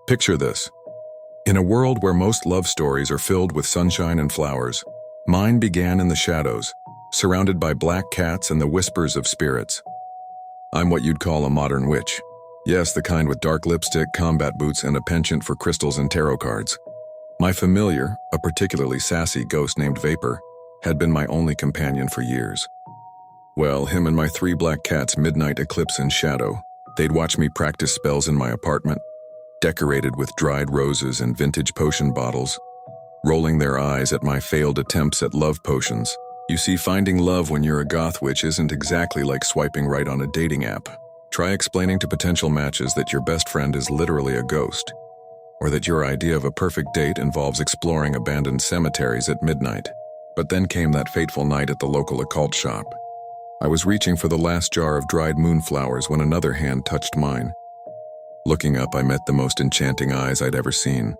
Picture this. In a world where most love stories are filled with sunshine and flowers, mine began in the shadows, surrounded by black cats and the whispers of spirits. I'm what you'd call a modern witch. Yes, the kind with dark lipstick, combat boots, and a penchant for crystals and tarot cards. My familiar, a particularly sassy ghost named Vapor, had been my only companion for years. Well, him and my 3 black cats midnight eclipse in shadow. They'd watch me practice spells in my apartment, decorated with dried roses and vintage potion bottles, rolling their eyes at my failed attempts at love potions. You see, finding love when you're a goth witch isn't exactly like swiping right on a dating app. Try explaining to potential matches that your best friend is literally a ghost, or that your idea of a perfect date involves exploring abandoned cemeteries at midnight. But then came that fateful night at the local occult shop. I was reaching for the last jar of dried moonflowers when another hand touched mine. Looking up, I met the most enchanting eyes I'd ever seen,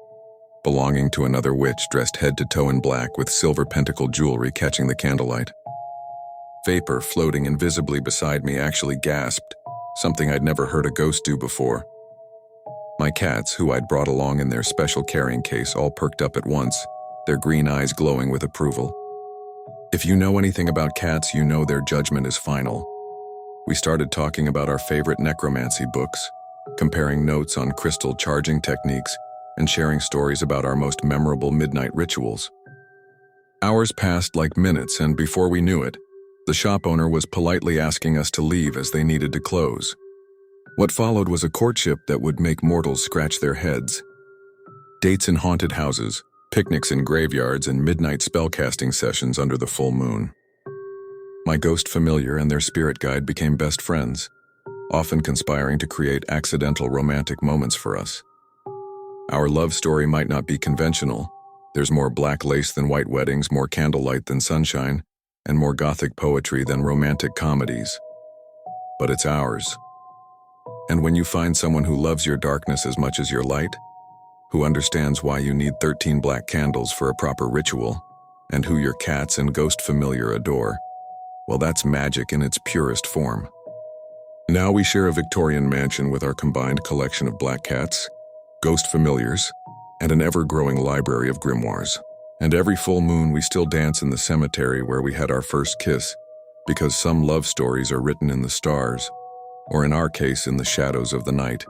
belonging to another witch dressed head to toe in black with silver pentacle jewelry catching the candlelight. Vapor, floating invisibly beside me, actually gasped, something I'd never heard a ghost do before. My cats, who I'd brought along in their special carrying case, all perked up at once, their green eyes glowing with approval. If you know anything about cats, you know their judgment is final. We started talking about our favorite necromancy books, comparing notes on crystal charging techniques, and sharing stories about our most memorable midnight rituals. Hours passed like minutes, and before we knew it, the shop owner was politely asking us to leave as they needed to close. What followed was a courtship that would make mortals scratch their heads. Dates in haunted houses, picnics in graveyards, and midnight spellcasting sessions under the full moon. My ghost familiar and their spirit guide became best friends, often conspiring to create accidental romantic moments for us. Our love story might not be conventional. There's more black lace than white weddings, more candlelight than sunshine, and more gothic poetry than romantic comedies. But it's ours. And when you find someone who loves your darkness as much as your light, who understands why you need 13 black candles for a proper ritual, and who your cats and ghost familiar adore, well, that's magic in its purest form. Now we share a Victorian mansion with our combined collection of black cats, ghost familiars, and an ever-growing library of grimoires. And every full moon we still dance in the cemetery where we had our first kiss, because some love stories are written in the stars, or in our case, in the shadows of the night.